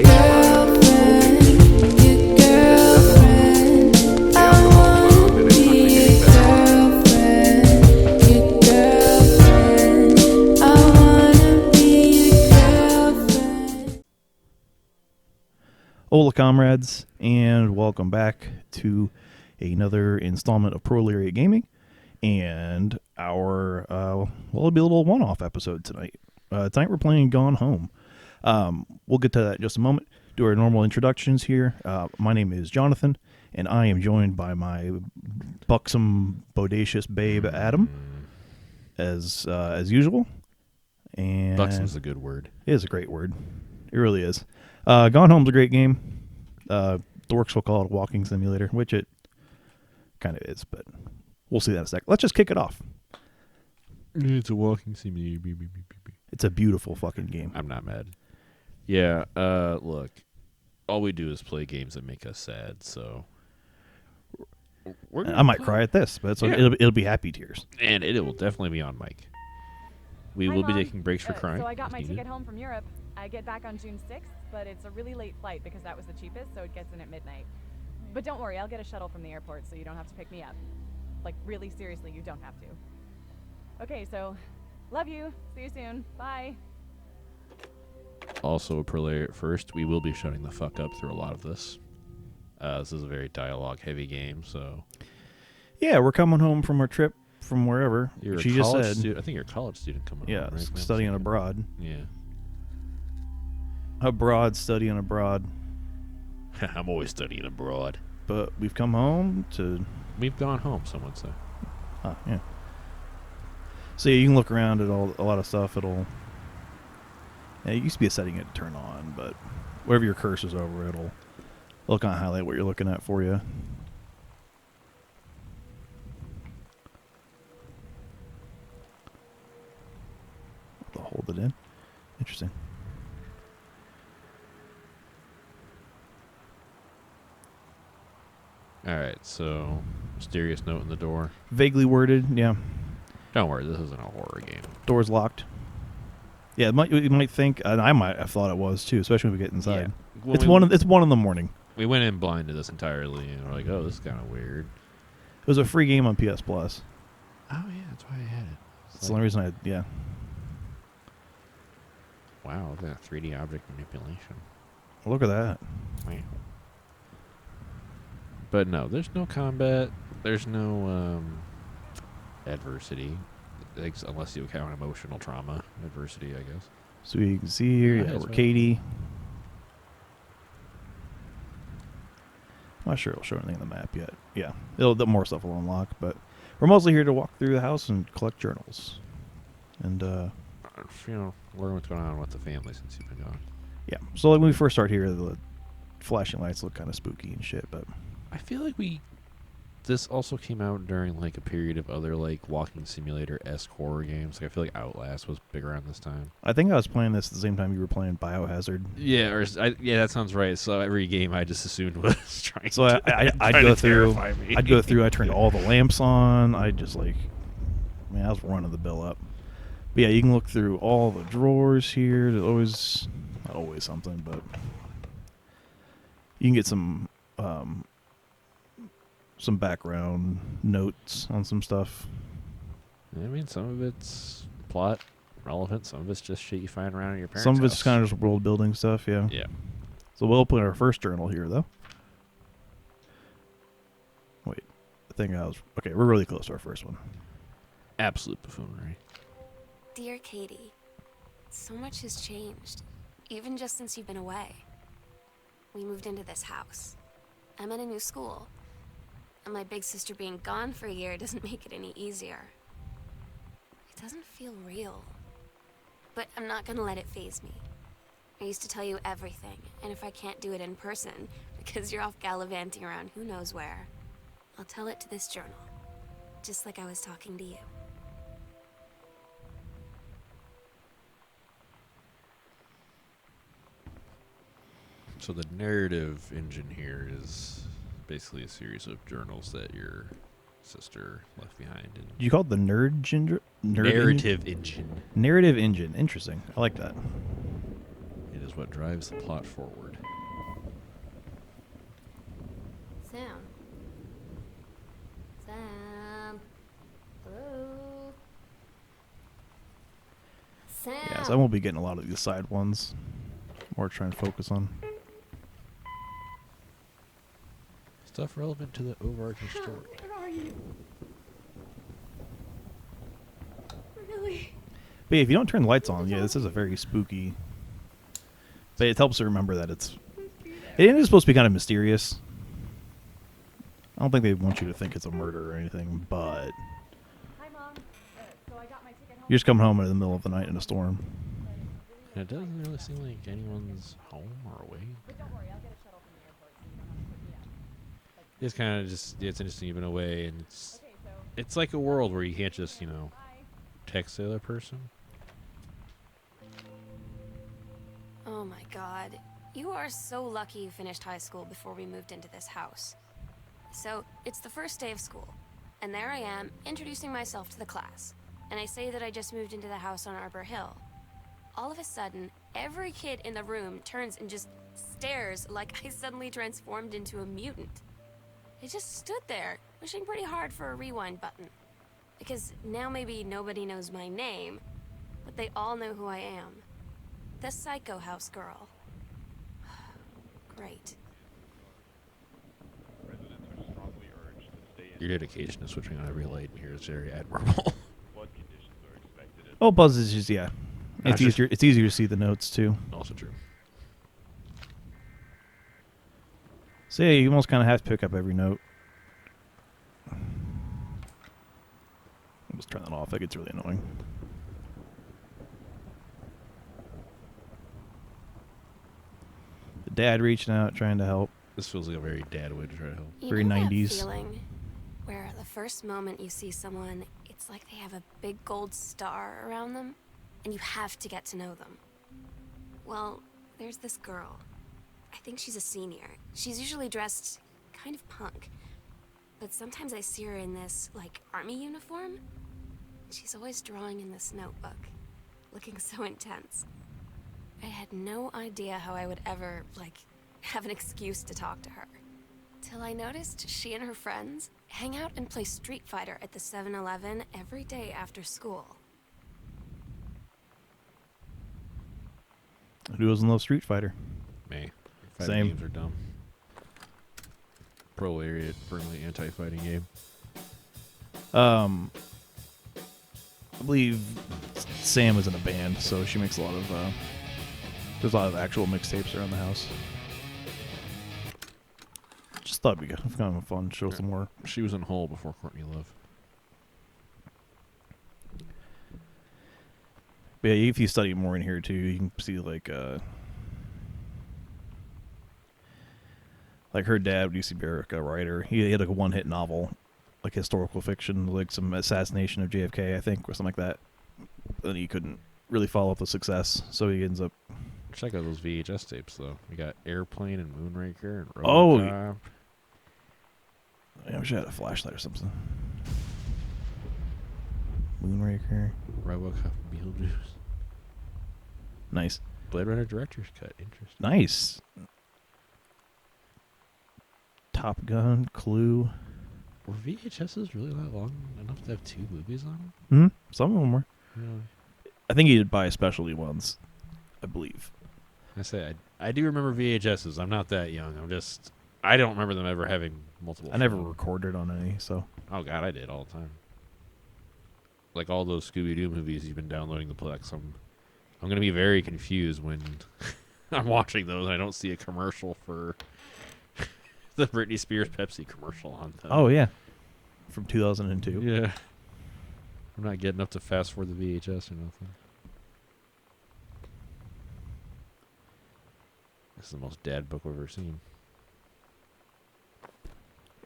girlfriend, your girlfriend. I wanna be your girlfriend, your girlfriend. I wanna be your girlfriend. Hola, comrades, and welcome back to another installment of Prolariat Gaming, and our, it'll be a little one-off episode tonight. Tonight we're playing Gone Home. We'll get to that in just a moment. Do our normal introductions here. My name is Jonathan, and I am joined by my buxom, bodacious babe, Adam, as usual. And Buxom's a good word. It is a great word. It really is. Gone Home's a great game. The Dorks will call it a walking simulator, which it kind of is, but we'll see that in a sec. Let's just kick it off. It's a walking simulator. It's a beautiful fucking game. I'm not mad. Yeah, look, all we do is play games that make us sad, so I might cry at this, but it'll be happy tears. And it will definitely be on mic. We Hi, will be Mom. taking breaks for crying. So I got my needed. ticket home from Europe. I get back on June 6th, but it's a really late flight because that was the cheapest, so it gets in at midnight. But don't worry, I'll get a shuttle from the airport so you don't have to pick me up. Like, really seriously, you don't have to. Okay, so, love you. See you soon. Bye. Also, a Prolariat first, we will be shutting the fuck up through a lot of this. This is a very dialogue-heavy game, so... Yeah, we're coming home from our trip from wherever. You're She a just college said, student. I think you're a college student coming yeah, home, right? studying abroad. Yeah. Studying abroad. I'm always studying abroad. But we've come home to... We've gone home, some would say. yeah. So yeah, you can look around at a lot of stuff. It'll... Yeah, it used to be a setting it to turn on, but wherever your cursor's over, it'll kind of highlight what you're looking at for you. They'll hold it in. Interesting. Alright, so... Mysterious note in the door. Vaguely worded, yeah. Don't worry, this isn't a horror game. Door's locked. Yeah, you might think, and I might have thought it was too, especially when we get inside. Yeah. It's 1 in the morning. We went in blind to this entirely, and we're like, oh, this is kind of weird. It was a free game on PS Plus. Oh, yeah, that's why I had it. That's the only reason yeah. Wow, look at that 3D object manipulation. Look at that. Wow. But no, there's no combat. There's no adversity. Unless you count emotional trauma. Adversity, I guess. So you can see here, Yeah, we're right. Katie. I'm not sure it'll show anything on the map yet. Yeah, more stuff will unlock, but we're mostly here to walk through the house and collect journals. And, learn what's going on with the family since you've been gone. yeah. So like when we first start here, the flashing lights look kind of spooky and shit, but... I feel like this also came out during like a period of other like walking simulator-esque horror games. Like I feel like Outlast was big around this time. I think I was playing this at the same time you were playing Biohazard. Yeah, that sounds right. So every game I just assumed was trying. So I'd trying go to through. terrify me. I'd go through. I turned all the lamps on. I just I was running the bill up. But yeah, you can look through all the drawers here. There's always, not always something, but you can get some background notes on some stuff. I mean, some of it's plot relevant. Some of it's just shit you find around in your parents' Some of it's house. kind of just world building stuff. Yeah. Yeah. So we'll open our first journal here, though. Wait, I think okay. We're really close to our first one. Absolute buffoonery. Dear Katie, so much has changed, even just since you've been away. We moved into this house. I'm at a new school, and my big sister being gone for a year doesn't make it any easier. It doesn't feel real, but I'm not gonna let it faze me. I used to tell you everything, and if I can't do it in person, because you're off gallivanting around who knows where, I'll tell it to this journal, just like I was talking to you. So the narrative engine here is basically a series of journals that your sister left behind. And You call it the narrative narrative engine. Narrative engine. Interesting. I like that. It is what drives the plot forward. Sam. Sam. Hello. Sam. Yeah, so I won't be getting a lot of these side ones. More trying to focus on. Stuff relevant to the overarching story. Where are you? Really? But yeah, if you don't turn the lights on, yeah, this is a very spooky. But it helps to remember that it is supposed to be kind of mysterious. I don't think they want you to think it's a murder or anything, but Hi, Mom. So I got my ticket home. you're just coming home in the middle of the night in a storm. And it doesn't really seem like anyone's home or away. But don't worry, I'll get a shuttle from the airport so you don't have to pick me up. It's kind of just, it's interesting you've been away, and it's Okay, so it's like a world where you can't just, bye. text the other person. Oh my god. You are so lucky you finished high school before we moved into this house. So, it's the first day of school, and there I am, introducing myself to the class. And I say that I just moved into the house on Arbor Hill. All of a sudden, every kid in the room turns and just stares like I suddenly transformed into a mutant. I just stood there, wishing pretty hard for a rewind button. Because now maybe nobody knows my name, but they all know who I am. The Psycho House girl. Great. Your dedication to switching on every light in here is very admirable. Oh, Buzz is just yeah. It's Gotcha. easier. It's easier to see the notes too. Also true. So yeah, you almost kind of have to pick up every note. I'll just turn that off. That gets really annoying. The dad reaching out, trying to help. This feels like a very dad way to try to help. You Very know that 90s. feeling where the first moment you see someone, it's like they have a big gold star around them, and you have to get to know them. Well, there's this girl. I think she's a senior. She's usually dressed kind of punk, but sometimes I see her in this, like, army uniform. She's always drawing in this notebook, looking so intense. I had no idea how I would ever, like, have an excuse to talk to her. Till I noticed she and her friends hang out and play Street Fighter at the 7-Eleven every day after school. Who doesn't love Street Fighter? Me. Same. Fighting games are dumb. Prolariat, firmly anti-fighting game. I believe Sam was in a band, so she makes a lot of. There's a lot of actual mixtapes around the house. Just thought it'd be kind of fun. Show some more. She was in Hull before Courtney Love. But yeah, if you study more in here too, you can see like her dad used to be like a writer. He had like a one-hit novel, like historical fiction, like some assassination of JFK, I think, or something like that. And he couldn't really follow up with success, so he ends up. Check out those VHS tapes, though. We got Airplane and Moonraker and Oh. RoboCop. I wish I had a flashlight or something. Moonraker. RoboCop and Beetlejuice. Nice. Blade Runner Director's Cut. Interesting. Nice. Top Gun, Clue. Were VHSs really that long enough to have 2 movies on Some of them were. them? I think you'd buy specialty ones, I believe. I say, I do remember VHSs. I'm not that young. I don't remember them ever having multiple. I never films. recorded on any, so. Oh, God, I did all the time. Like all those Scooby-Doo movies you've been downloading the Plex. I'm going to be very confused when I'm watching those and I don't see a commercial for the Britney Spears Pepsi commercial on them. Oh, yeah. From 2002. Yeah. I'm not getting up to fast forward the VHS or nothing. This is the most dad book I've ever seen.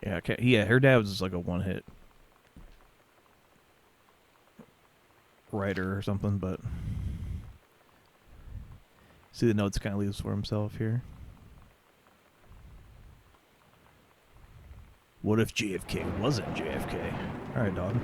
Yeah, okay. Yeah, her dad was just like a one-hit writer or something, but see the notes kind of leaves for himself here. What if JFK wasn't JFK? All right, dog.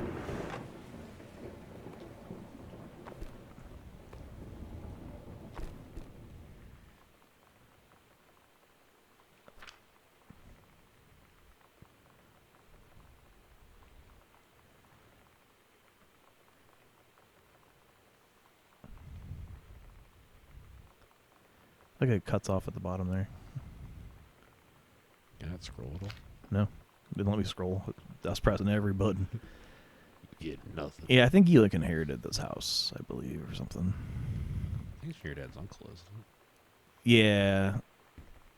Look, it cuts off at the bottom there. Can that scroll at all? No, didn't let me scroll. I was pressing every button. You get nothing. Yeah, I think you like inherited this house, I believe, or something. I think it's your dad's uncle, isn't it? Yeah.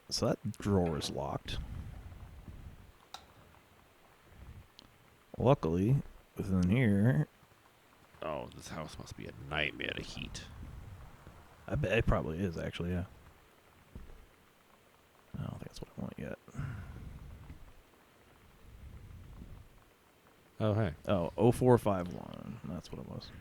So that drawer is locked. Luckily, within here, Oh, this house must be a nightmare to heat. I bet it probably is, actually, yeah. I don't think that's what I want yet. Oh, hey. Oh, 0451. That's what it was.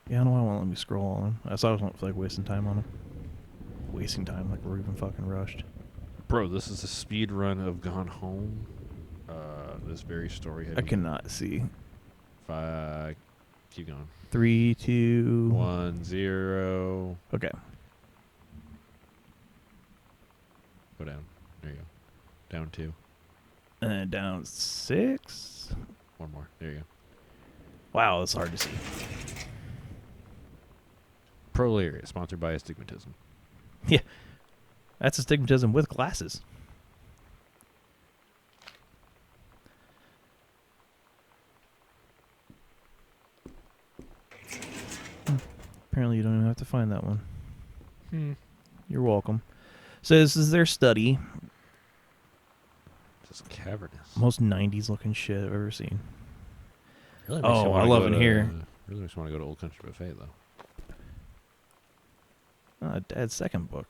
Yeah, I don't know why it won't let me scroll on them. I thought I was not like wasting time on them. Wasting time, like we're even fucking rushed. Bro, this is a speed run of Gone Home. This very story. I cannot see. Keep going. 3, 2, 1, 0. Okay. Go down. There you go. Down 2. And then down 6. One more. There you go. Wow, that's hard to see. Prolariat, sponsored by Astigmatism. Yeah. That's astigmatism with glasses. Apparently you don't even have to find that one. You're welcome. So this is their study. Just cavernous. Most 90s looking shit I've ever seen. Really makes you Oh, wanna I love go in to- here. Really makes me want to go to Old Country Buffet, though. Dad's second book.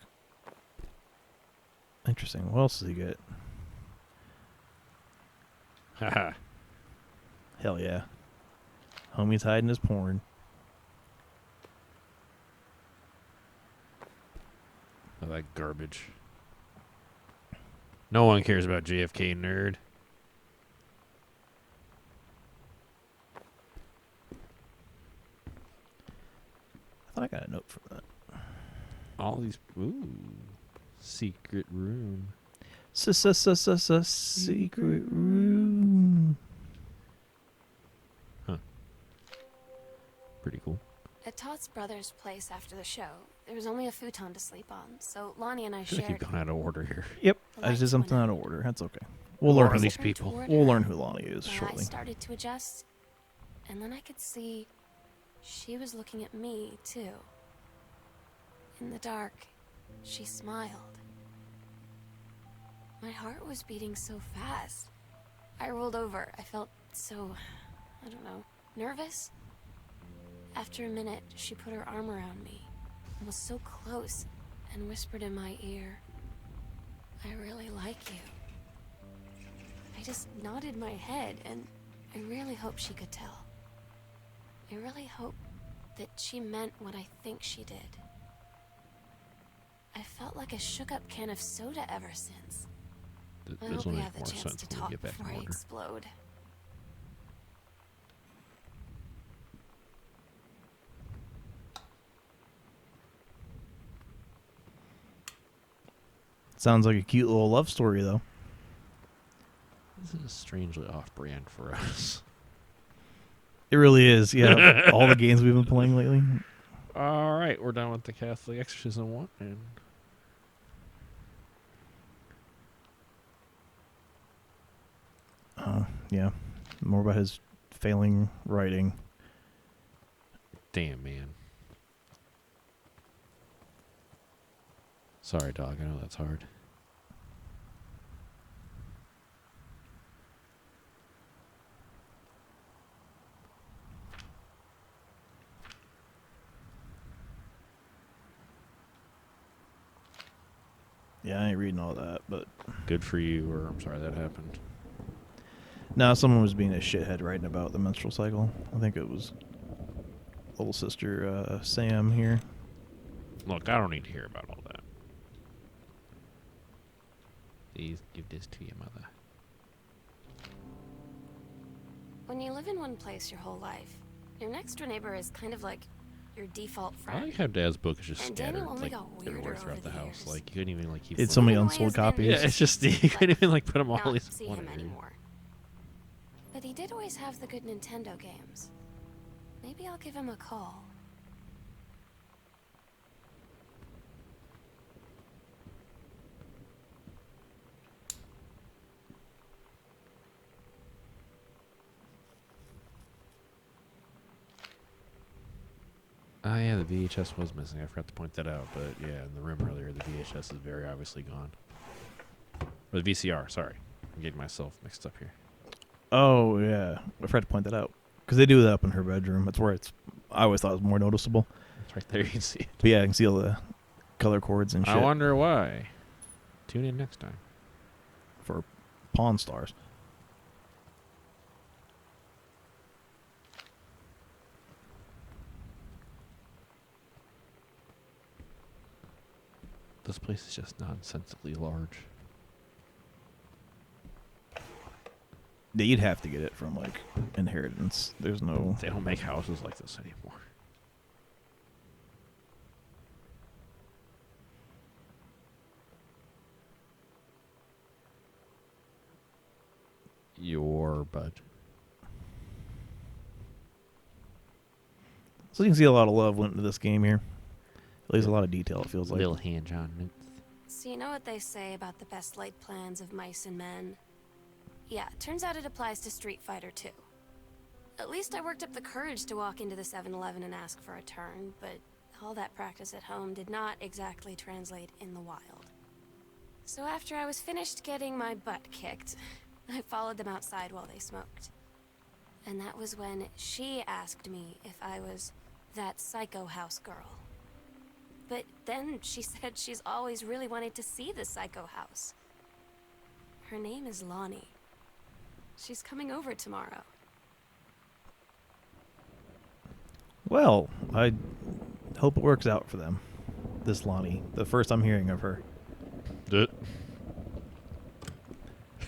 Interesting. What else does he get? Haha. Hell yeah. Homie's hiding his porn. I like garbage. No one cares about JFK, nerd. I thought I got a note from that. All these... Ooh. Secret room. Secret room. Pretty cool. At Todd's brother's place after the show, there was only a futon to sleep on, so Lonnie and I I feel like shared. you've gone out of order here. Yep, The I did lights something went out out. of order. That's okay. We'll Who learn are who these Turned people? toward We'll her. learn who Lonnie is My shortly. eyes started to adjust, and then I could see she was looking at me, too. In the dark, she smiled. My heart was beating so fast. I rolled over. I felt so, I don't know, nervous. After a minute, she put her arm around me and was so close and whispered in my ear, "I really like you." I just nodded my head, and I really hope she could tell. I really hope that she meant what I think she did. I felt like a shook-up can of soda ever since. I This hope will we make have the more chance sense to when we talk get back in before I order. explode. Sounds like a cute little love story, though. This is strangely off-brand for us. It really is. Yeah, all the games we've been playing lately. All right, we're done with the Catholic Exorcism one, and Yeah, more about his failing writing. damn, man. Sorry, dog. I know that's hard. Yeah, I ain't reading all that, but Good for you, or I'm sorry that happened. no, someone was being a shithead writing about the menstrual cycle. I think it was little sister Sam here. Look, I don't need to hear about all that. Please give this to your mother. When you live in one place your whole life, your next door neighbor is kind of like your default I friend. like how Dad's book is just And scattered Daniel only like got weirder everywhere over throughout the the house. years. Like you couldn't even like keep. It's so many Annoying unsold as been copies. Yeah, it's just you couldn't even like put them all not in see one him area. anymore. But he did always have the good Nintendo games. Maybe I'll give him a call. Oh yeah, the VHS was missing. I forgot to point that out. But yeah, in the room earlier, the VHS is very obviously gone. Or the VCR. Sorry, I'm getting myself mixed up here. Oh yeah, I forgot to point that out because they do that up in her bedroom. That's where it's. I always thought it was more noticeable. It's right there. You can see it. But yeah, I can see all the color cords and shit I wonder why. Tune in next time. for Pawn Stars. This place is just nonsensically large. Yeah, you'd have to get it from like inheritance. There's no. They don't make houses like this anymore. Your bud. So you can see a lot of love went into this game here. At least a lot of detail. It feels like. Little hand John notes. So you know what they say about the best laid plans of mice and men? Yeah, turns out it applies to Street Fighter too. At least I worked up the courage to walk into the 7-Eleven and ask for a turn, but all that practice at home did not exactly translate in the wild. So after I was finished getting my butt kicked, I followed them outside while they smoked. And that was when she asked me if I was that psycho house girl. But then she said she's always really wanted to see the psycho house. Her name is Lonnie. She's coming over tomorrow. Well, I hope it works out for them. This Lonnie, the first I'm hearing of her.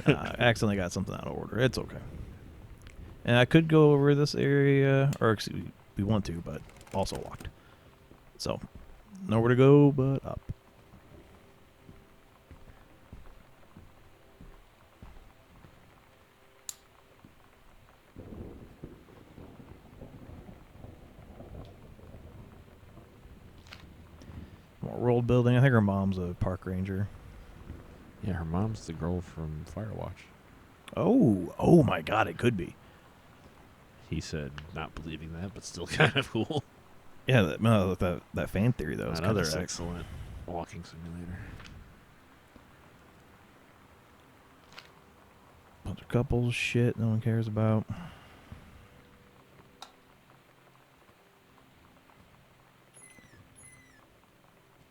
I accidentally got something out of order. It's okay. And I could go over this area, or excuse me, we want to, but also locked. So, nowhere to go but up. More world building. I think her mom's a park ranger. Yeah, her mom's the girl from Firewatch. Oh my God, it could be. He said, not believing that, but still kind of cool. Yeah, that fan theory though is kind Another of sick. excellent walking simulator. Bunch of couples, shit no one cares about.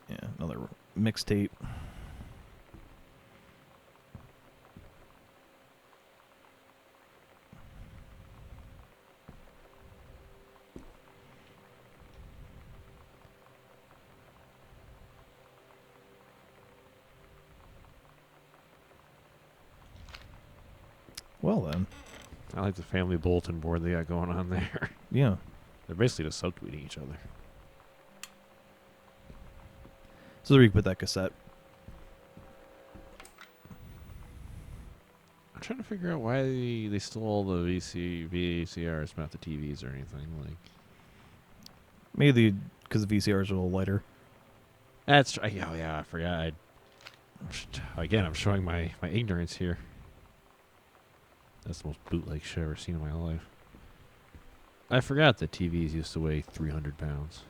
Yeah, another mixtape. Well then, I like the family bulletin board they got going on there. yeah. They're basically just subtweeting each other. So there you can put that cassette. I'm trying to figure out why they stole the VCRs, not the TVs or anything. Like, Maybe because the VCRs are a little lighter. that's oh yeah, I forgot. Again, I'm showing my ignorance here. That's the most bootleg shit I've ever seen in my life. I forgot that TVs used to weigh 300 pounds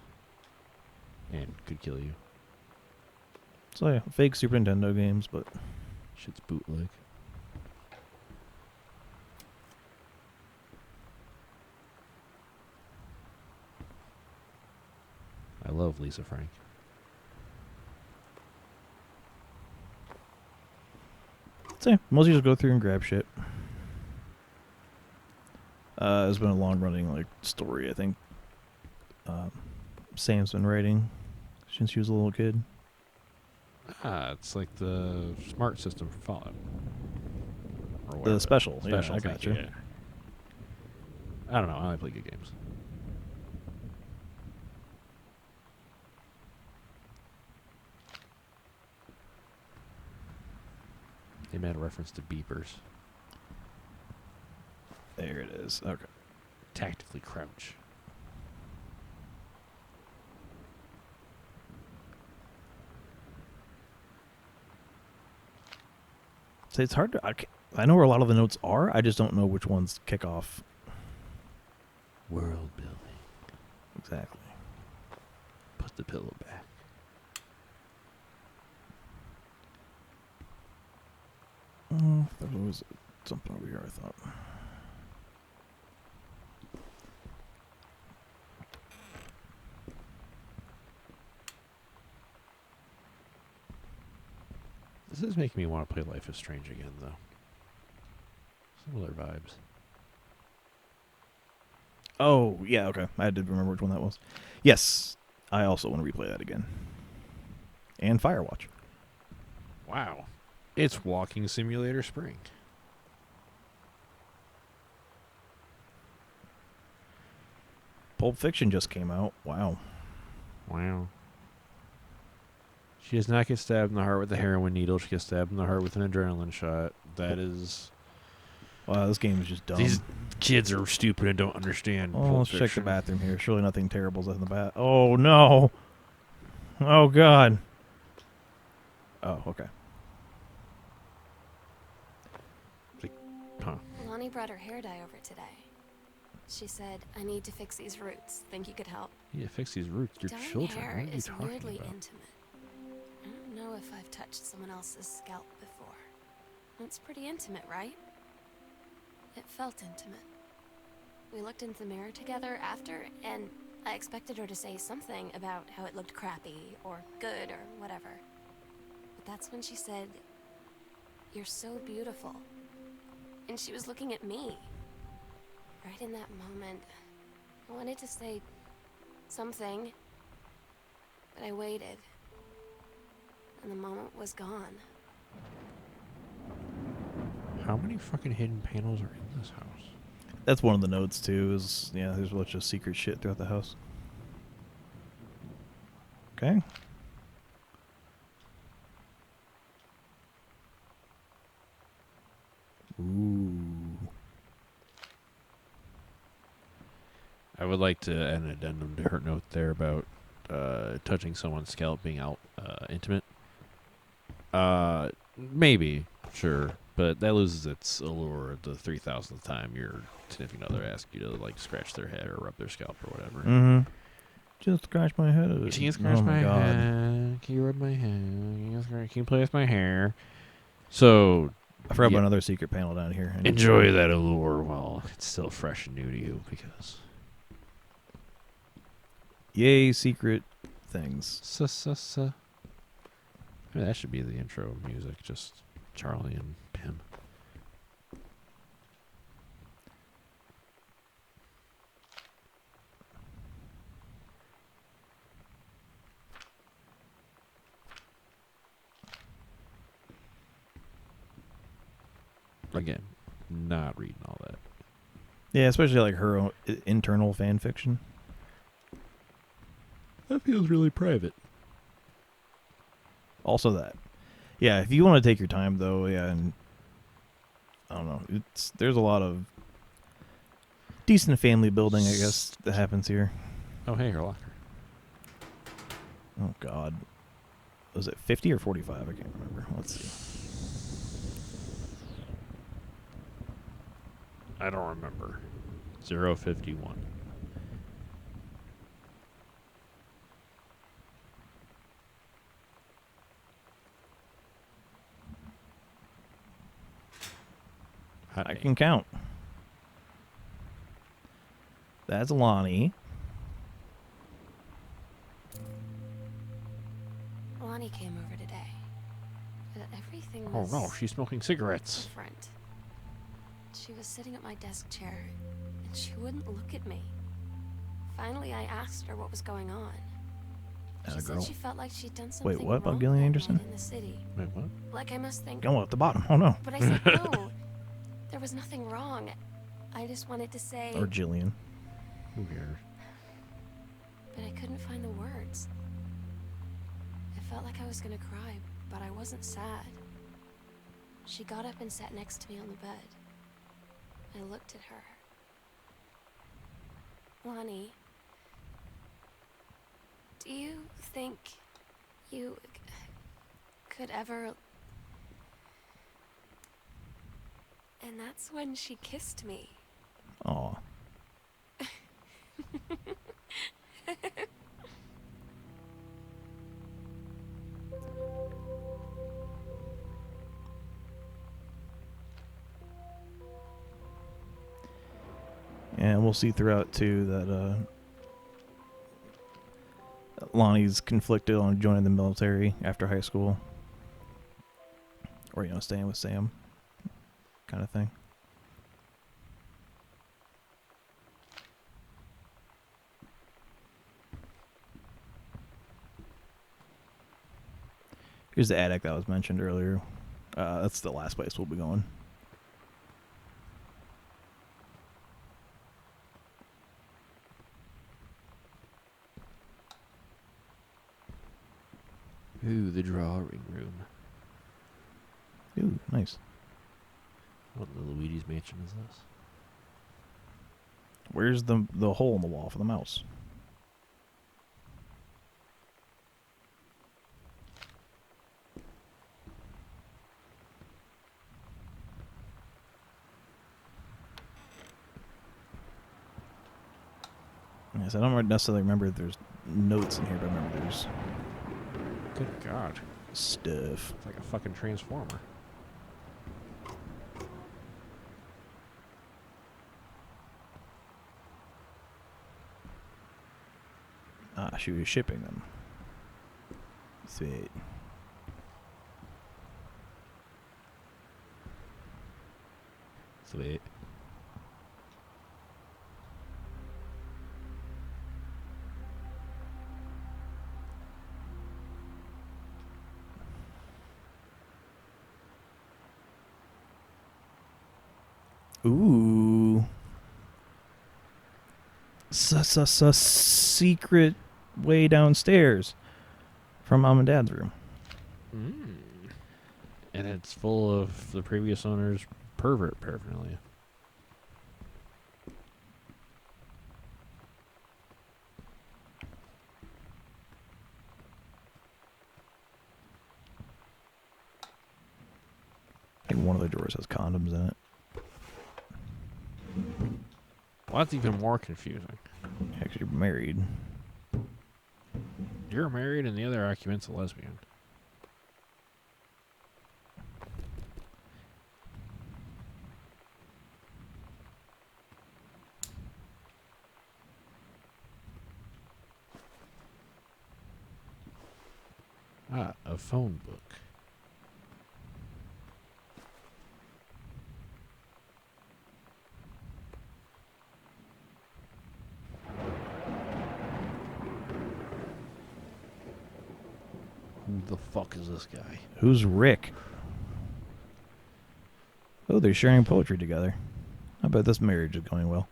and could kill you. So yeah, fake Super Nintendo games, but Shit's bootleg. I love Lisa Frank. so yeah, mostly just go through and grab shit. It's been a long-running like story, I think. Sam's been writing since she was a little kid. Ah, it's like the smart system for Fallout. Or The whatever. special, yeah, I thank got you, you. yeah. I don't know. I only play good games. They made a reference to beepers. There it is. Okay. Tactically crouch. So it's hard to. I know where a lot of the notes are. I just don't know which ones kick off. World building. Exactly. Put the pillow back. There was something over here, I thought. This is making me want to play Life is Strange again, though. Similar vibes. Oh, yeah, okay. I did remember which one that was. Yes, I also want to replay that again. And Firewatch. Wow. It's Walking Simulator Spring. Pulp Fiction just came out. Wow. Wow. She does not get stabbed in the heart with a heroin needle. She gets stabbed in the heart with an adrenaline shot. That is... Wow, this game is just dumb. These kids are stupid and don't understand Oh, Pulp let's check the Fiction. bathroom here. Surely nothing terrible's in the bath. Oh, no. Oh, God. Oh, okay. Huh. Lonnie brought her hair dye over today. She said, I need to fix these roots. Think you could help? Yeah, fix these roots. Your Dyeing children. hair What are you is talking weirdly about? intimate. I don't know if I've touched someone else's scalp before. It's pretty intimate, right? It felt intimate. We looked into the mirror together after, and I expected her to say something about how it looked crappy or good or whatever. But that's when she said, "You're so beautiful." And she was looking at me. Right in that moment, I wanted to say something, but I waited. And the moment was gone. How many fucking hidden panels are in this house? That's one of the notes, too, is, yeah, there's a bunch of secret shit throughout the house. Okay. Ooh. I would like to add an addendum to her note there about touching someone's scalp being intimate. Maybe, sure, but that loses its allure the 3,000th time your significant other asks you to like scratch their head or rub their scalp or whatever. Mm-hmm. Just scratch my head. Can you scratch Oh my God. head? Can you rub my head? Can you play with my hair? So I forgot yeah. about another secret panel down here. Enjoy that allure while it's still fresh and new to you, because Yay, secret things. Maybe that should be the intro music, just Charlie and Pim. Again, not reading all that. Yeah, especially like her own internal fan fiction. That feels really private. Also that. Yeah, if you want to take your time though, yeah, and I don't know, there's a lot of decent family building, I guess, that happens here. Oh, hey, her locker. Oh God. Was it 50 or 45? I can't remember. Let's see. I don't remember. 051. Hot I name. can count. That's Lonnie. Lonnie came over today. But everything Oh was no, she's smoking cigarettes. different. She was sitting at my desk chair, and she wouldn't look at me. Finally, I asked her what was going on. She Atta said girl. she felt like she'd done something Wait, what about wrong Gillian that Anderson? night in the city. Wait, what? Like I must think. Going at the bottom. Oh no. But I said no. There was nothing wrong. I just wanted to say. Or Jillian. Who cares? But I couldn't find the words. I felt like I was gonna cry, but I wasn't sad. She got up and sat next to me on the bed. I looked at her. Lonnie, do you think you could ever... And that's when she kissed me. Aw. And we'll see throughout too that Lonnie's conflicted on joining the military after high school, or staying with Sam, kind of thing. Here's the attic that was mentioned earlier. That's the last place we'll be going. Ooh, the drawing room. Ooh, nice. What in the Luigi's mansion is this? Where's the hole in the wall for the mouse? Yes, I don't necessarily remember if there's notes in here, but I remember there's Good God. stuff. It's like a fucking transformer. Ah, she was shipping them. Sweet. Sweet. Ooh. Secret way downstairs from Mom and Dad's room. Mm. And it's full of the previous owner's pervert paraphernalia. I think one of the drawers has condoms in it. Well, that's even more confusing. Actually, you're married. You're married and the other occupant's a lesbian. Ah, a phone book. Who the fuck is this guy? Who's Rick? Oh, they're sharing poetry together. I bet this marriage is going well.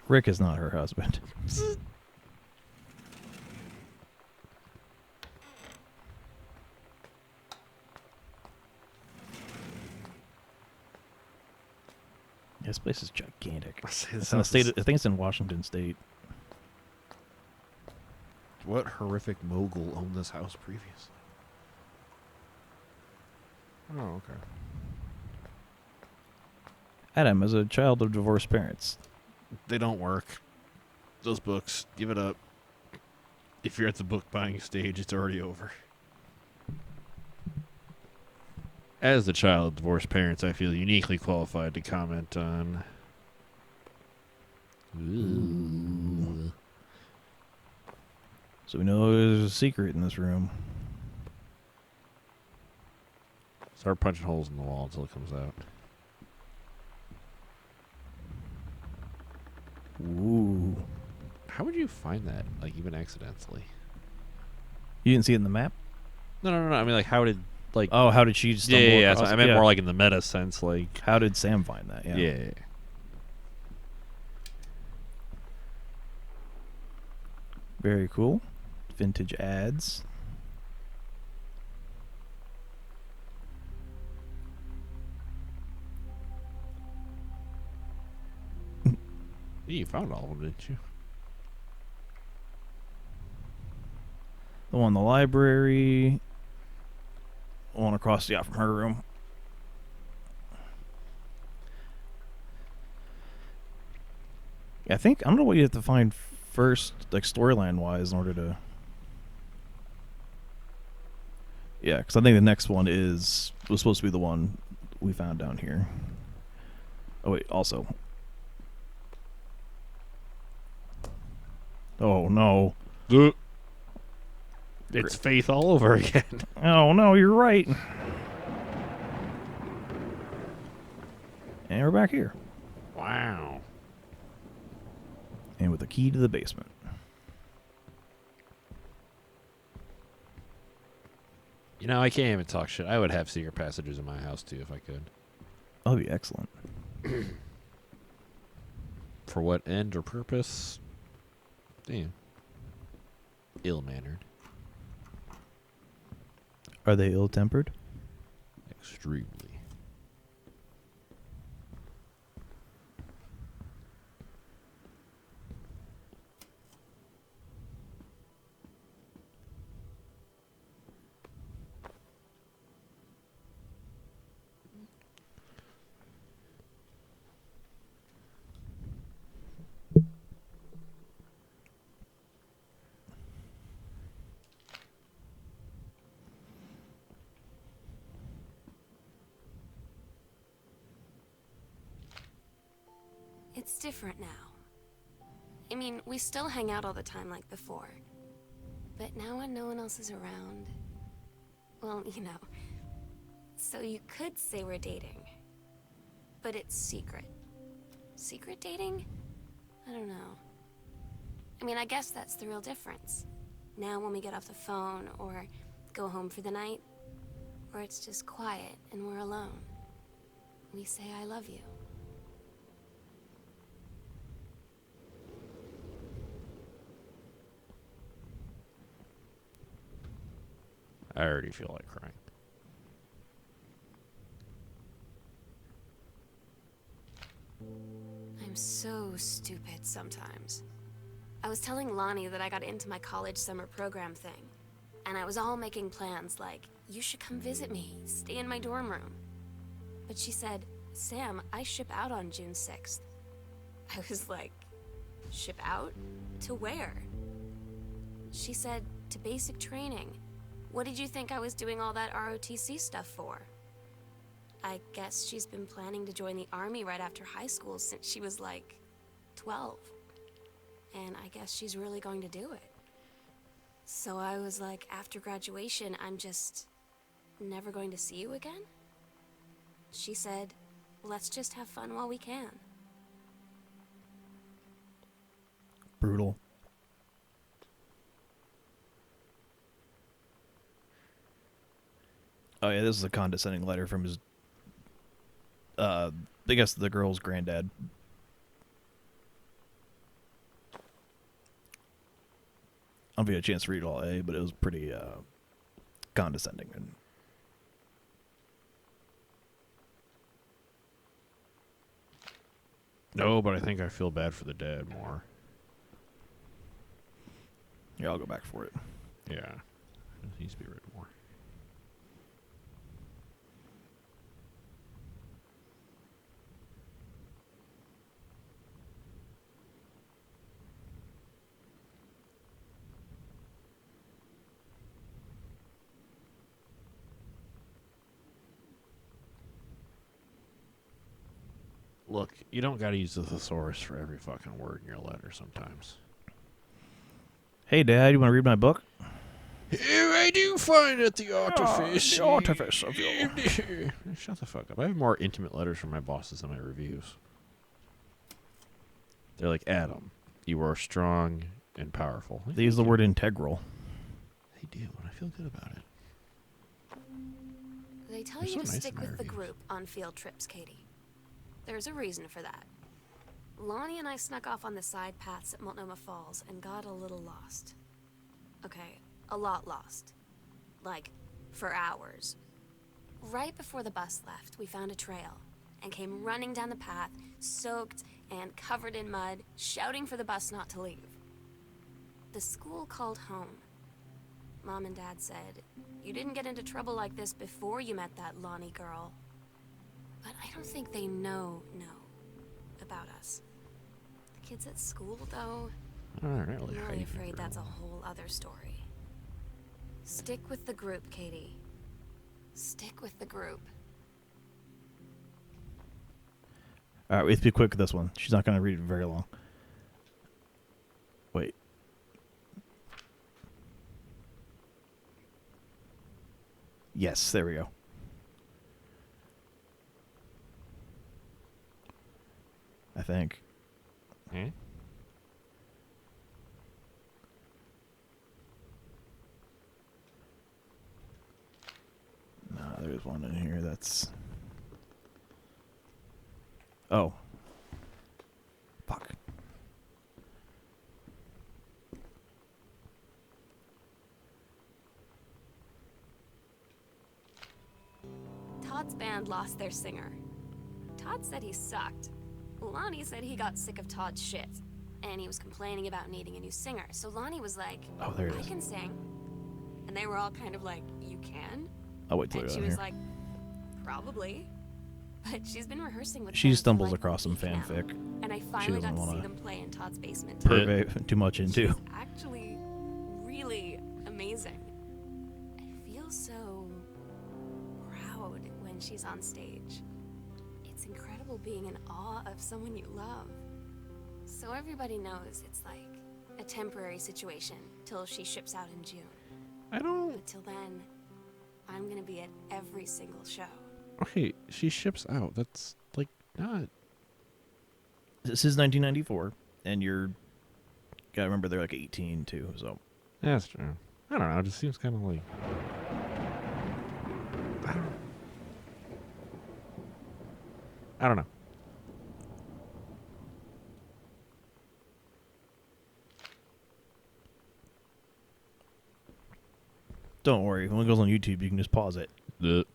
Rick is not her husband. This place is gigantic. It's in the state. I think it's in Washington State. What horrific mogul owned this house previously? Oh, okay. Adam is a child of divorced parents. They don't work. Those books, give it up. If you're at the book buying stage, it's already over. As the child of divorced parents, I feel uniquely qualified to comment on. Ooh. So we know there's a secret in this room. Start punching holes in the wall until it comes out. Ooh. How would you find that, like, even accidentally? You didn't see it in the map? No. I mean, like, how did, like... Oh, how did she stumble Yeah. across So it? I meant Yeah. more like in the meta sense, like... How did Sam find that? Yeah. Very cool. Vintage ads. You found all of them, didn't you? The one in the library. The one across from her room. Yeah, I don't know what you have to find first, like storyline wise, in order to. Yeah, because I think the next one was supposed to be the one we found down here. Oh wait, also. Oh no. It's Faith all over again. Oh no, you're right. And we're back here. Wow. And with a key to the basement. You know, I can't even talk shit. I would have secret passages in my house, too, if I could. That'd be excellent. For what end or purpose? Damn. Ill-mannered. Are they ill-tempered? Extremely. It's different now. I mean, we still hang out all the time like before. But now when no one else is around... Well, you know. So you could say we're dating. But it's secret. Secret dating? I don't know. I mean, I guess that's the real difference. Now when we get off the phone, or go home for the night, or it's just quiet and we're alone, we say I love you. I already feel like crying. I'm so stupid sometimes. I was telling Lonnie that I got into my college summer program thing, and I was all making plans like, you should come visit me, stay in my dorm room. But she said, Sam, I ship out on June 6th. I was like, ship out? To where? She said, to basic training. What did you think I was doing all that ROTC stuff for? I guess she's been planning to join the army right after high school since she was like 12. And I guess she's really going to do it. So I was like, after graduation, I'm just never going to see you again? She said, let's just have fun while we can. Brutal. Oh yeah, this is a condescending letter from his I guess the girl's granddad. I don't get a chance to read it all, but it was pretty condescending. And No, but I think I feel bad for the dad more. yeah, I'll go back for it. Yeah. It needs to be written more. Look, you don't gotta use the thesaurus for every fucking word in your letter sometimes. Hey, Dad, you want to read my book? Here I do find it, the artifice. the artifice of you. Shut the fuck up. I have more intimate letters from my bosses than my reviews. They're like, Adam, you are strong and powerful. They use the word integral. They do, and I feel good about it. They tell They're you so to nice in stick my with the reviews. group on field trips, Katie. There's a reason for that. Lonnie and I snuck off on the side paths at Multnomah Falls and got a little lost. Okay, a lot lost. Like, for hours. Right before the bus left, we found a trail. and came running down the path, soaked and covered in mud, shouting for the bus not to leave. The school called home. Mom and Dad said, "You didn't get into trouble like this before you met that Lonnie girl." But I don't think they know about us. The kids at school, though, I'm really I'm really hiding afraid from that's a whole other story. Stick with the group, Katie. Stick with the group. All right, let's be quick with this one. She's not going to read it very long. Wait. Yes, there we go. I think. Hmm? No, there's one in here that's... Oh. Fuck. Todd's band lost their singer. Todd said he sucked. Lonnie said he got sick of Todd's shit, and he was complaining about needing a new singer. So Lonnie was like, Oh, there it I is. can sing. And they were all kind of like, you can? I'll wait till And you're she down was here. like, probably. But she's been rehearsing with She them for, stumbles like, across a some week now. fanfic. And I finally got doesn't to see wanna them play in Todd's basement. Too much into. She's actually really amazing. I feel so proud when she's on stage. It's incredible being in awe of someone you love. So everybody knows it's like a temporary situation till she ships out in June. I don't. But till then, I'm gonna be at every single show. Okay, she ships out. That's like not. This is 1994, and you're... Gotta remember they're like 18 too, so... That's true. I don't know. It just seems kind of like. I don't know. Don't worry, when it goes on YouTube, you can just pause it. The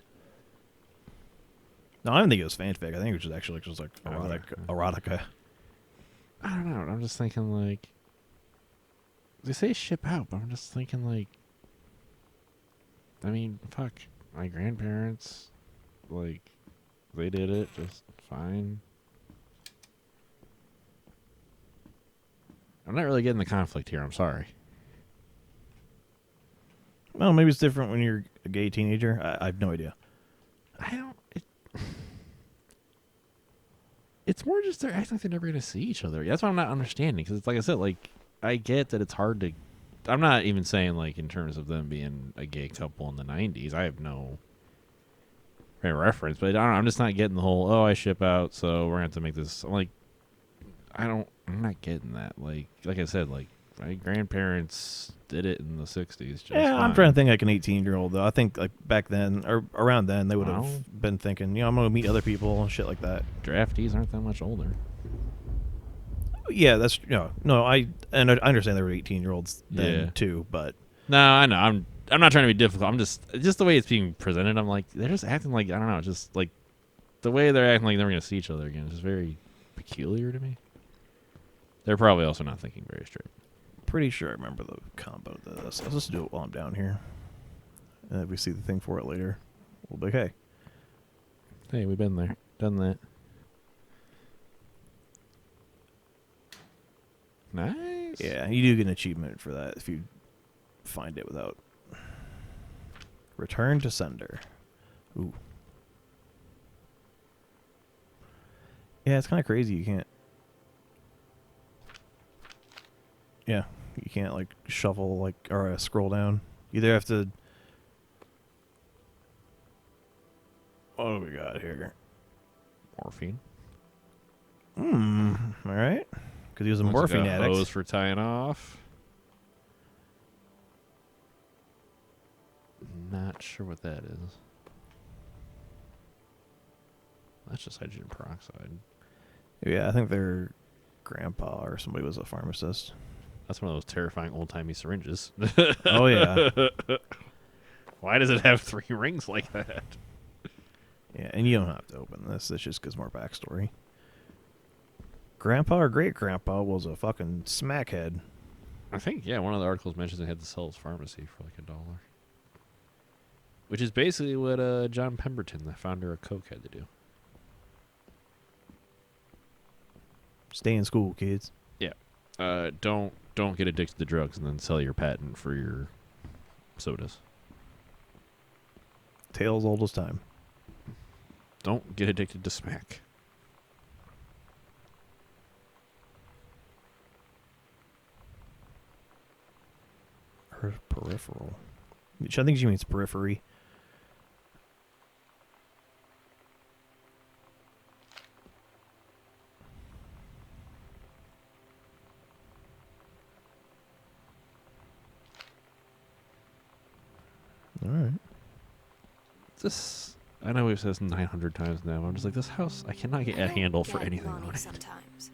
No, I don't think it was fanfic. I think it was just actually just like erotica. I don't know. I'm just thinking like. They say ship out, but I'm just thinking like. I mean, fuck. My grandparents, like, they did it just fine. I'm not really getting the conflict here. I'm sorry. Well, maybe it's different when you're a gay teenager. I have no idea. I don't. It's more just they're acting like they're never going to see each other. That's what I'm not understanding. Because it's like I said, like, I get that it's hard to. I'm not even saying, like, in terms of them being a gay couple in the 90s. I have no reference. But I don't know, I'm just not getting the whole, oh, I ship out, so we're going to have to make this. I'm like, I'm not getting that. Like I said, like, my grandparents did it in the 60s. Just Yeah, I'm fine. trying to think like an 18-year-old, though. I think, like, back then, or around then, they would have Well. been thinking, I'm going to meet other people and shit like that. Draftees aren't that much older. Yeah, that's, no, I understand there were 18-year-olds then, Yeah. too, but... No, I know. I'm not trying to be difficult. I'm just the way it's being presented. I'm like, they're just acting like, I don't know, just like the way they're acting like they're going to see each other again is just very peculiar to me. They're probably also not thinking very straight. Pretty sure I remember the combo to this. I'll just do it while I'm down here. And if we see the thing for it later, we'll be like, hey. Hey, we've been there, done that. Nice. Yeah, you do get an achievement for that if you find it without. Return to sender. Ooh. Yeah, it's kind of crazy. You can't. Yeah, you can't like shuffle like or scroll down. You either have to. What do we got here? Morphine. All right. Because he was a morphine addict. Hose for tying off. Not sure what that is. That's just hydrogen peroxide. Yeah, I think their grandpa or somebody was a pharmacist. That's one of those terrifying old-timey syringes. Oh, yeah. Why does it have 3 rings like that? Yeah, Yeah, and you don't have to open this. This just gives more backstory. Grandpa or great-grandpa was a fucking smackhead. I think, yeah, one of the articles mentions he had to sell his pharmacy for like $1. Which is basically what John Pemberton, the founder of Coke, had to do. Stay in school, kids. Yeah. Don't get addicted to drugs and then sell your patent for your sodas. Tales old as time. Don't get addicted to smack. Peripheral. Which I think she means periphery. All right. This, I know we've said this 900 times now. I'm just like, this house, I cannot get I a don't handle for get anything Lonnie on it. sometimes.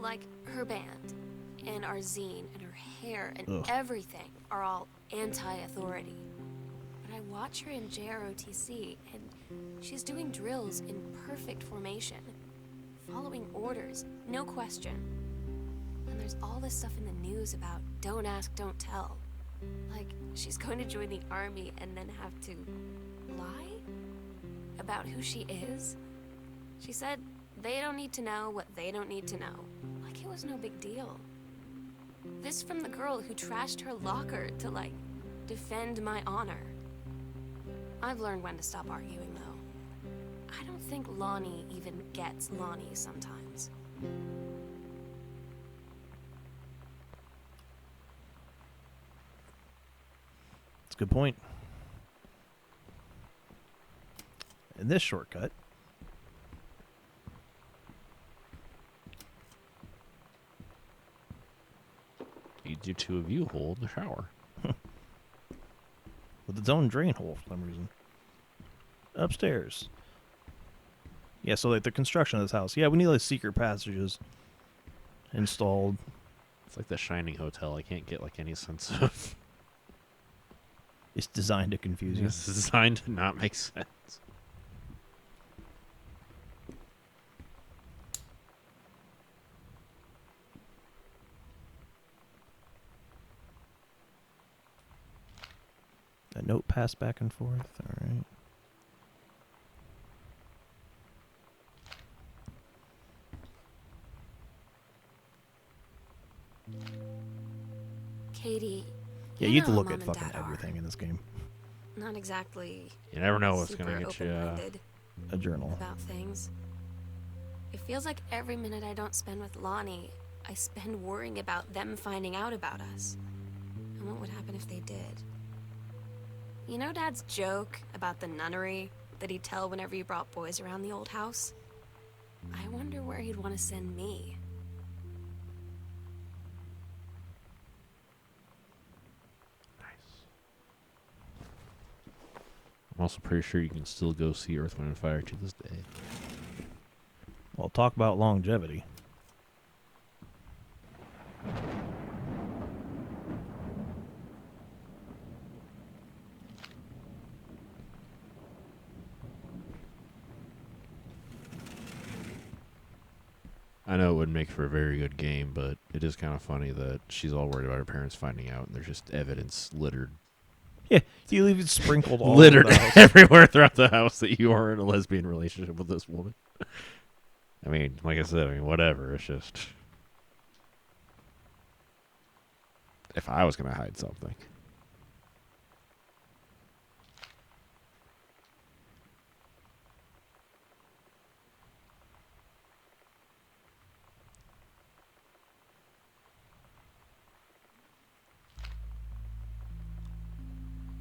Like her band and our zine and her hair and Ugh. everything are all anti-authority. But I watch her in JROTC and she's doing drills in perfect formation, following orders, no question. And there's all this stuff in the news about don't ask, don't tell. Like she's going to join the army and then have to lie about who she is. She said they don't need to know what they don't need to know. Like it was no big deal. This from the girl who trashed her locker to, like, defend my honor. I've learned when to stop arguing, though. I don't think Lonnie even gets Lonnie sometimes. That's a good point. In this shortcut, Leads you to a view hole in the shower. with its own drain hole for some reason. Upstairs. Yeah, so like the construction of this house. Yeah, we need like secret passages installed. It's like the Shining Hotel. I can't get like any sense of. It's designed to confuse you. It's designed to not make sense. A note passed back and forth. All right. Katie. Yeah, you you have to know look how at Mom and fucking Dad are. everything in this game. Not exactly You never know what's super gonna get you. open-minded A journal. about things. It feels like every minute I don't spend with Lonnie, I spend worrying about them finding out about us. And what would happen if they did? You know Dad's joke about the nunnery that he'd tell whenever he brought boys around the old house? I wonder where he'd want to send me. Nice. I'm also pretty sure you can still go see Earth, Wind, and Fire to this day. Well, talk about longevity. I know it would make for a very good game, but it is kind of funny that she's all worried about her parents finding out, and there's just evidence littered Yeah, you leave it sprinkled all littered over the house. everywhere throughout the house that you are in a lesbian relationship with this woman. I mean, like I said, whatever. It's just if I was gonna hide something.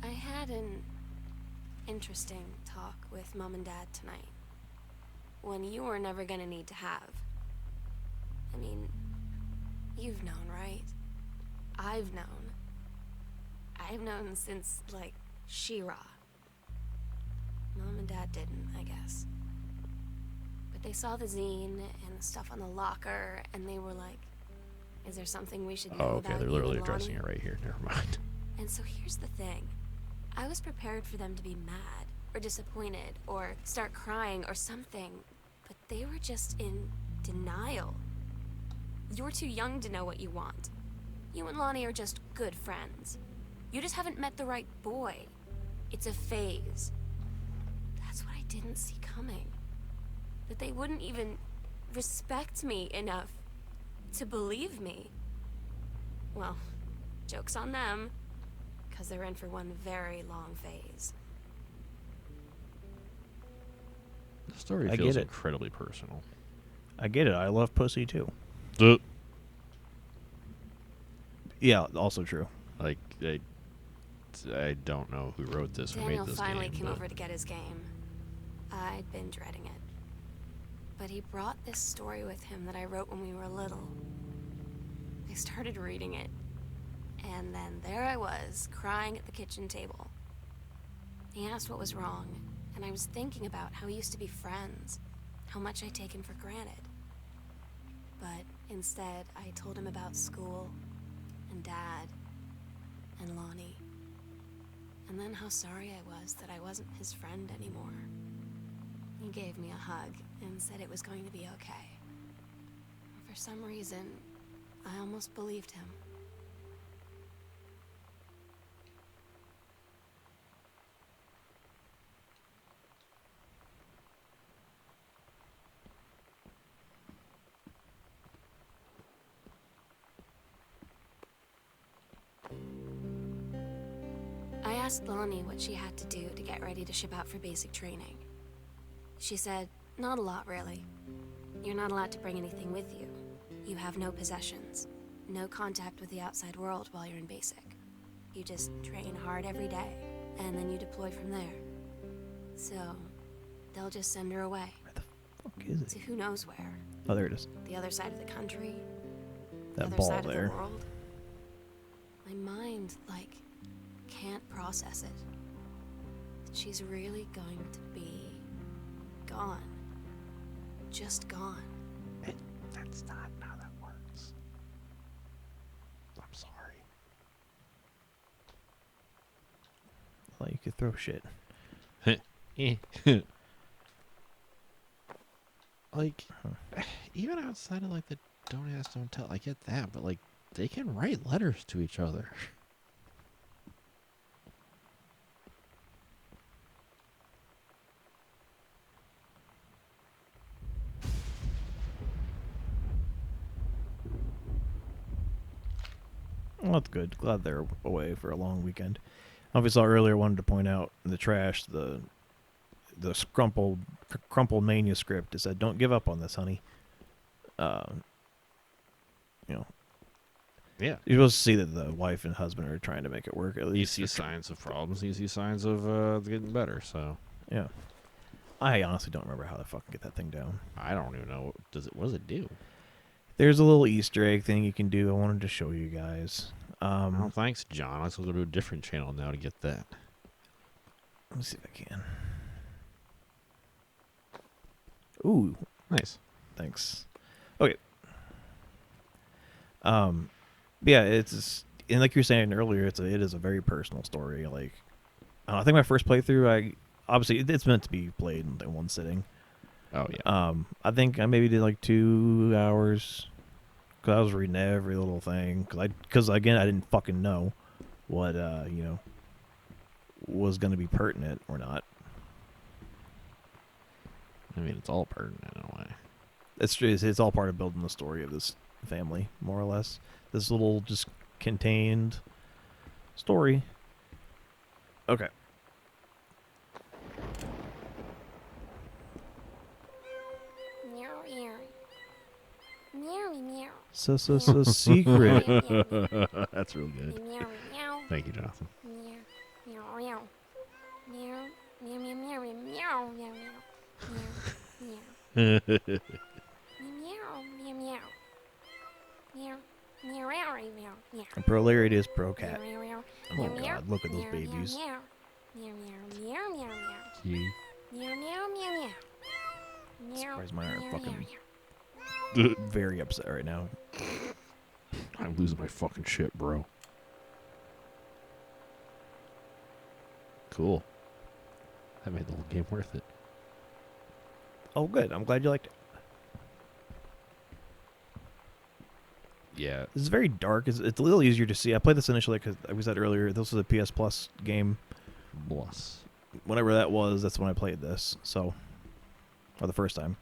I had an interesting talk with Mom and Dad tonight. One you were never gonna need to have. I mean, you've known, right? I've known. I've known since, like, She-Ra. Mom and Dad didn't, I guess. But they saw the zine and the stuff on the locker, and they were like, is there something we should know Oh, okay. about They're you literally and addressing Lonnie? it right here. Never mind. And so here's the thing. I was prepared for them to be mad or disappointed or start crying or something, but they were just in denial. You're too young to know what you want. You and Lonnie are just good friends. You just haven't met the right boy. It's a phase. That's what I didn't see coming. That they wouldn't even respect me enough to believe me. Well, joke's on them, because they're in for one very long phase. The story I feels get it. incredibly personal. I get it. I love pussy too. Yeah, also true. Like, I don't know who wrote this or Daniel made this finally game, came but over to get his game. I'd been dreading it. But he brought this story with him that I wrote when we were little. I started reading it, and then there I was, crying at the kitchen table. He asked what was wrong, and I was thinking about how we used to be friends, how much I'd taken for granted. But instead, I told him about school, and Dad, and Lonnie, and then how sorry I was that I wasn't his friend anymore. He gave me a hug and said it was going to be okay. For some reason, I almost believed him. I asked Lonnie what she had to do to get ready to ship out for basic training. She said, not a lot, really. You're not allowed to bring anything with you. You have no possessions, no contact with the outside world while you're in basic. You just train hard every day, and then you deploy from there. So, they'll just send her away. Where the fuck is To it? who knows where. Oh, there it is. The other side of the country. The That other ball side there. of the world. My mind, can't process it. That she's really going to be gone. Just gone. that's not how that works. I'm sorry. Like you could throw shit. Like, even outside of the don't ask, don't tell, I get that, but they can write letters to each other. Well, that's good. Glad they're away for a long weekend. Obviously, earlier wanted to point out in the trash the crumpled manuscript. It said, "Don't give up on this, honey." Yeah. You're supposed to see that the wife and husband are trying to make it work. At You least see signs of problems, you see signs of getting better, so Yeah. I honestly don't remember how to fucking get that thing down. I don't even know. What does it do? There's a little Easter egg thing you can do. I wanted to show you guys. Oh, thanks, John. Let's go to a different channel now to get that. Let me see if I can. Ooh, Nice. thanks. Okay. Yeah, and like you were saying earlier, it is a very personal story. I think my first playthrough, obviously it's meant to be played in one sitting. Oh, yeah. I think I maybe did 2 hours, because I was reading every little thing. Because again, I didn't fucking know what was going to be pertinent or not. I mean, it's all pertinent in a way. It's all part of building the story of this family, more or less. This little just contained story. Okay. Meow, meow. Meow, meow. So secret. That's real good. Meow, meow. Thank you, Jonathan. Meow, meow, meow. Meow, meow, meow, meow, meow, meow, meow, meow. Meow, meow, meow, meow. Meow, meow, meow, meow, meow. And Prolariat is pro cat. Meow, meow, Oh meow, god, meow. look at those Meow, babies. Meow, meow, meow, meow, meow, meow. Gee. Meow, meow, meow, meow. Meow, Surprised mine aren't meow, fucking- meow, meow. Very upset right now. I'm losing my fucking shit, bro. Cool. That made the whole game worth it. Oh, good. I'm glad you liked it. Yeah. This is very dark. It's a little easier to see. I played this initially because, like we said earlier, this was a PS Plus game. Bless. Whenever that was, that's when I played this. So, for the first time.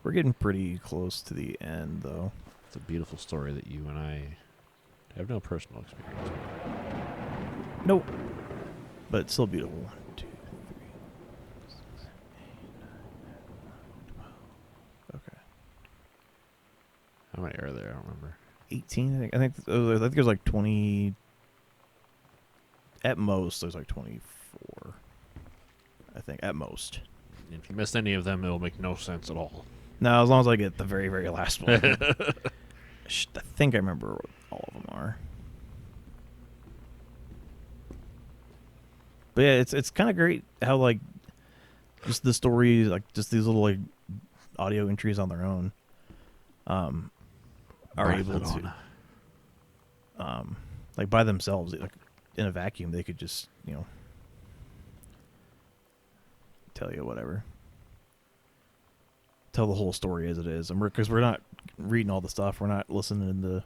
We're getting pretty close to the end, though. It's a beautiful story that you and I have no personal experience with. Nope. But it's still beautiful. 1, 2, 3, 6, 7, 8, 9, 10, 11, 12. Okay. How many are there? I don't remember. 18, I think. I think there's like 20. At most, there's like 24. I think, at most. If you missed any of them, it'll make no sense at all. No, as long as I get the very, very last one. I think I remember what all of them are. But yeah, it's kind of great how, like, just the story, like, just these little, like, audio entries on their own are able to, like, by themselves, like, in a vacuum, they could just, you know, tell you whatever. Tell the whole story as it is. And because we're not reading all the stuff, we're not listening to,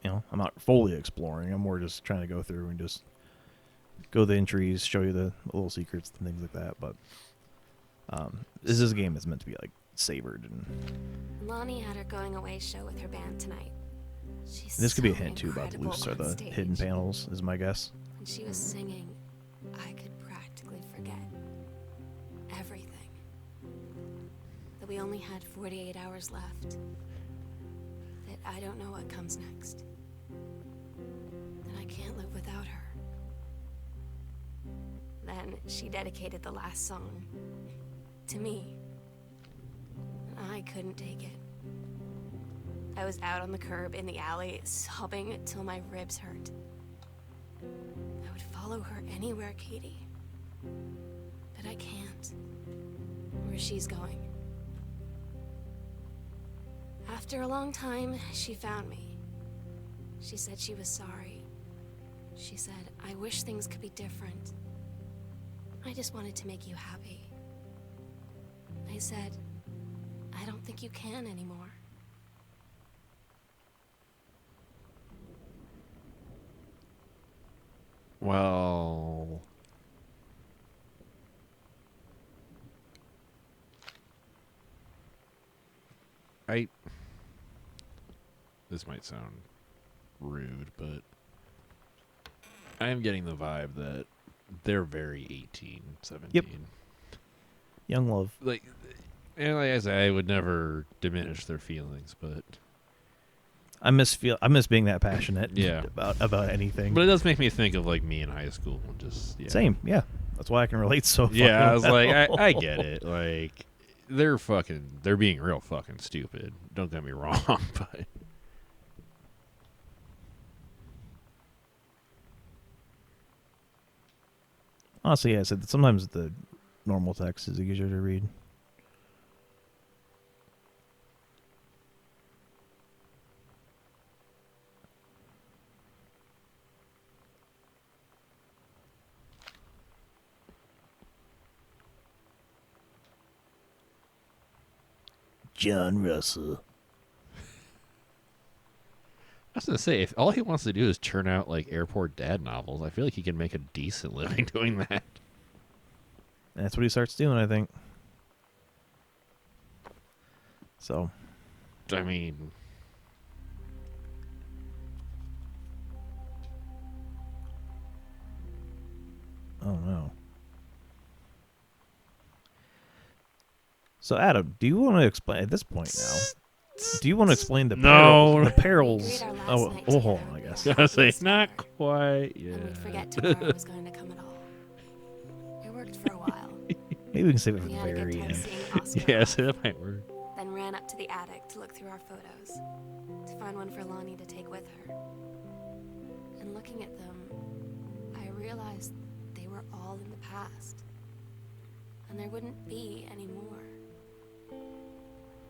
you know, I'm not fully exploring. I'm more just trying to go through and just go the entries, show you the little secrets and things like that. But this is a game that's meant to be like savored, and Lonnie had her going away show with her band tonight. She's this could be a so hint too about the incredible loose or on the stage. hidden panels, is my guess. When she was singing, I could practically forget everything. That we only had 48 hours left. That I don't know what comes next. That I can't live without her. Then she dedicated the last song to me. And I couldn't take it. I was out on the curb in the alley, sobbing till my ribs hurt. I would follow her anywhere, Katie. But I can't. Where she's going. After a long time, she found me. She said she was sorry. She said, I wish things could be different. I just wanted to make you happy. I said, I don't think you can anymore. Well, this might sound rude, but I am getting the vibe that they're very 18, 17. Yep. Young love. Like, and like I say, I would never diminish their feelings, but I miss being that passionate. Yeah. about anything. it does make me think of like me in high school and just Same, yeah. That's why I can relate so. Yeah, I was fucking like, well. I get it. Like, they're being real fucking stupid. Don't get me wrong, but Honestly, yeah, I said sometimes the normal text is easier to read. John Russell. I was gonna say, if all he wants to do is churn out like airport dad novels, I feel like he can make a decent living doing that. That's what he starts doing, I think. So, I mean, oh no. So, Adam, do you want to explain at this point now? Do you want to explain the No. perils? We agreed our last Oh, night hold together on, I would guess. be I was like, happiest not ever, quite. Yeah. And we'd forget tomorrow was going to come at all. It worked for a while. Maybe we can save it for We the had a good very time end. seeing Oscar. Yeah, so that might work. Then ran up to the attic to look through our photos, to find one for Lonnie to take with her. And looking at them, I realized they were all in the past. And there wouldn't be any more.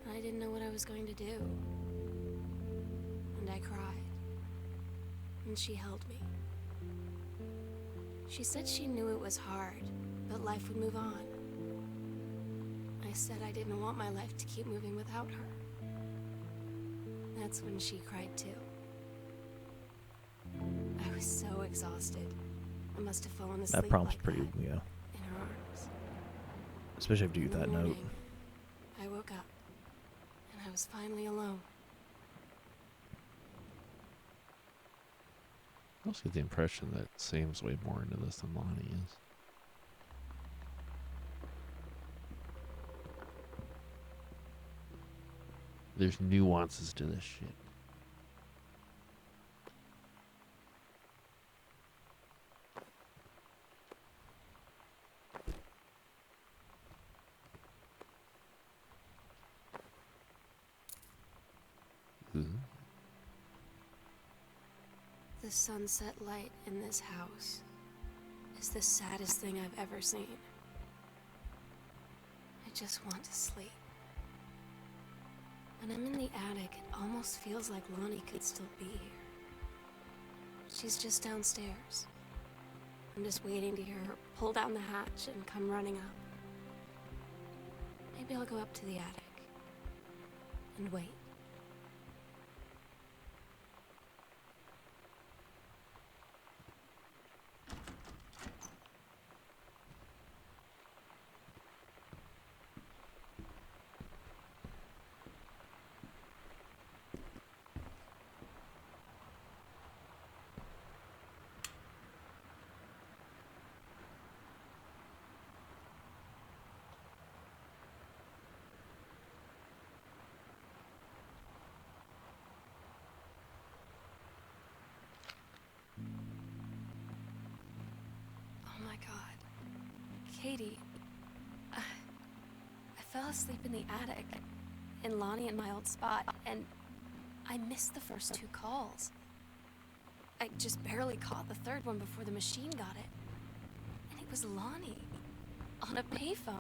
And I didn't know what I was going to do. And I cried. and she held me. She said she knew it was hard, but life would move on. I said I didn't want my life to keep moving without her. That's when she cried too. I was so exhausted. I must have fallen asleep That prompt's like pretty, that, yeah. in her arms. Especially after you In get the that note. morning, I woke up, and I was finally alone. I also get the impression that Sam's way more into this than Lonnie is. There's nuances to this shit. Ooh. The sunset light in this house is the saddest thing I've ever seen. I just want to sleep. When I'm in the attic, it almost feels like Lonnie could still be here. She's just downstairs. I'm just waiting to hear her pull down the hatch and come running up. Maybe I'll go up to the attic and wait. Oh my God. Katie, I fell asleep in the attic, in Lonnie and my old spot, and I missed the first 2 calls. I just barely caught the third one before the machine got it. And it was Lonnie, on a payphone.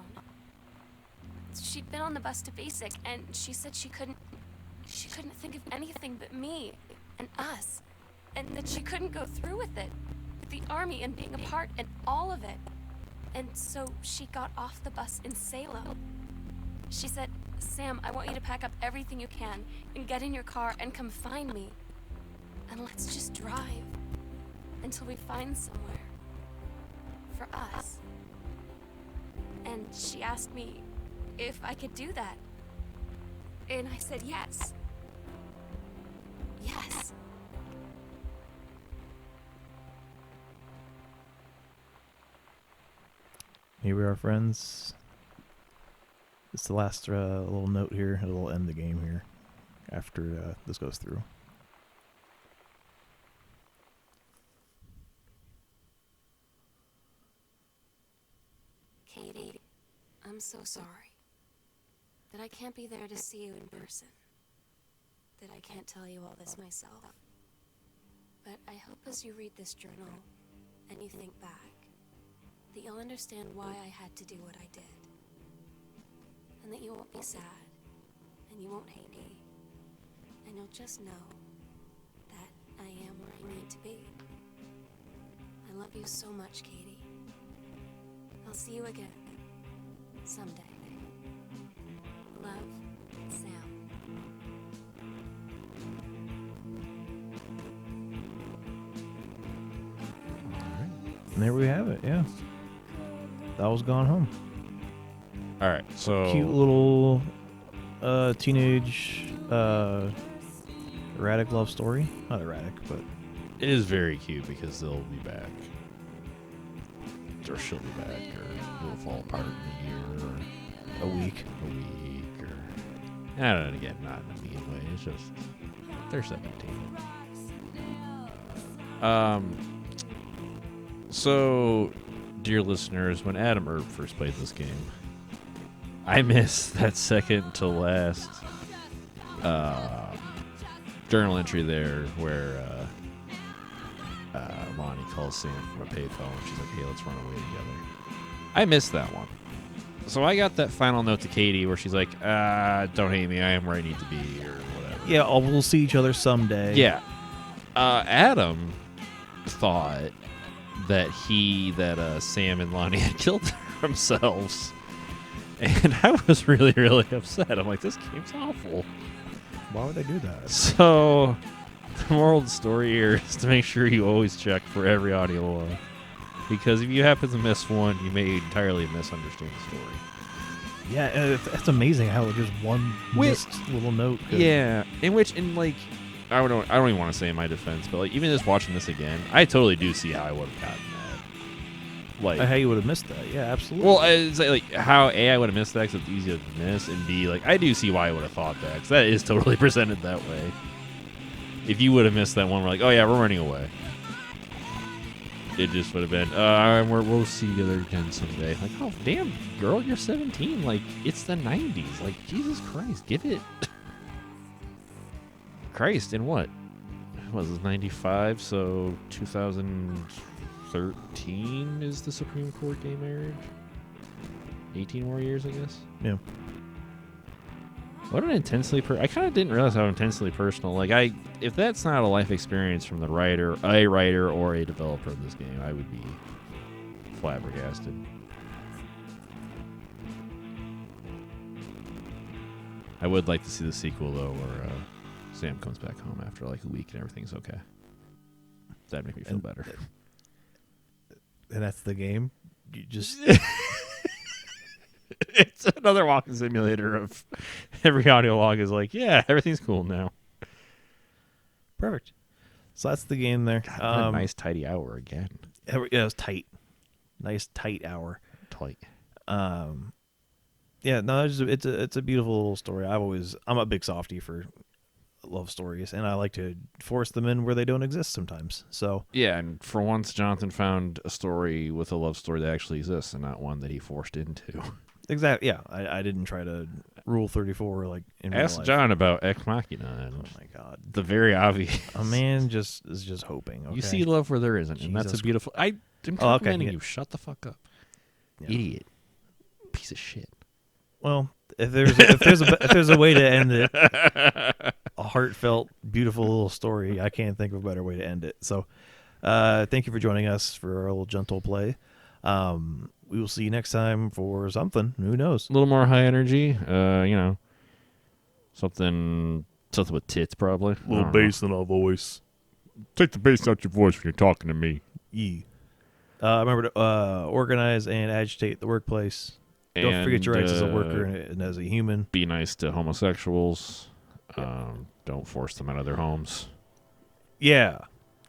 She'd been on the bus to Basic, and she said she couldn't think of anything but me and us, and that she couldn't go through with it, with the army and being apart and all of it. And so she got off the bus in Salem. She said, "Sam, I want you to pack up everything you can and get in your car and come find me. And let's just drive until we find somewhere for us." And she asked me if I could do that. And I said yes. Yes. Here we are, friends. It's the last little note here. It'll end the game here after this goes through. Katie, I'm so sorry that I can't be there to see you in person, that I can't tell you all this myself. But I hope as you read this journal and you think back, that you'll understand why I had to do what I did. And that you won't be sad, and you won't hate me, and you'll just know that I am where I need to be. I love you so much, Katie. I'll see you again, someday. Love, Sam. And there we have it, yeah. That was Gone Home. All right, so Cute little teenage erratic love story. Not erratic, but it is very cute because they'll be back, or she'll be back, or it'll fall apart in a year, or a week. or I don't know. Again, not in a mean way. It's just they're 17. So, dear listeners, when Adam Erb first played this game, I missed that second to last journal entry there where Lonnie calls Sam from a payphone. She's like, "Hey, let's run away together." I missed that one. So I got that final note to Katie where she's like, "Don't hate me. I am where I need to be," or whatever. Yeah, we'll see each other someday. Yeah. Adam thought that Sam and Lonnie had killed themselves, and I was really, really upset. I'm like, this game's awful. Why would they do that? So, the moral of the story here is to make sure you always check for every audio log, because if you happen to miss one, you may entirely misunderstand the story. Yeah, it's amazing how just one missed little note. Yeah, I don't even want to say in my defense, but like even just watching this again, I totally do see how I would have gotten that. Like how you would have missed that? Yeah, absolutely. Well, it's like how I would have missed that because it's easy to miss, and B, like I do see why I would have thought that because that is totally presented that way. If you would have missed that one, we're like, oh yeah, we're running away. It just would have been, we'll see you together again someday. Like, oh damn, girl, you're 17. Like it's the 90s. Like Jesus Christ, get it. Christ, in what? Was this 95? So 2013 is the Supreme Court gay marriage. 18 more years, I guess. Yeah. What an intensely I kind of didn't realize how intensely personal. Like if that's not a life experience from a writer or a developer of this game, I would be flabbergasted. I would like to see the sequel though, where Sam comes back home after like a week and everything's okay. That'd make me feel better. And that's the game. You just it's another walking simulator of every audio log is like, yeah, everything's cool now. Perfect. So that's the game there. God, what a nice tidy hour again. Yeah, it was tight. Nice tight hour. Tight. Yeah, no, it's a beautiful little story. I'm a big softie for love stories, and I like to force them in where they don't exist sometimes. So yeah, and for once, Jonathan found a story with a love story that actually exists, and not one that he forced into. Exactly. Yeah, I didn't try to rule 34 like in real Ask life. John about Ex Machina. And Oh my God, the very obvious. a man is just hoping. Okay? You see love where there isn't, and that's Jesus. a beautiful. I'm okay, complimenting yeah. you. Shut the fuck up, Yeah. idiot, piece of shit. Well, if there's a way to end it, a heartfelt, beautiful little story, I can't think of a better way to end it. So, thank you for joining us for our little gentle play. We will see you next time for something. Who knows? A little more high energy. Something with tits, probably. A little bass in our voice. Take the bass out your voice when you're talking to me. Yeah. Remember to organize and agitate the workplace. Don't forget your rights as a worker and as a human. Be nice to homosexuals. Don't force them out of their homes. Yeah.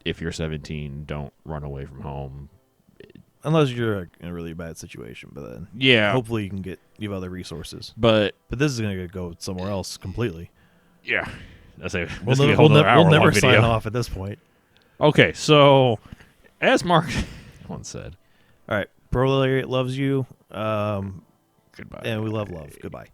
If you're 17, don't run away from home. Unless you're in a really bad situation, but then Yeah. hopefully you have other resources. But this is going to go somewhere else completely. yeah, We'll never sign off at this point. Okay, so as Mark once said, All right, Prolariat loves you. goodbye. And we love. Goodbye.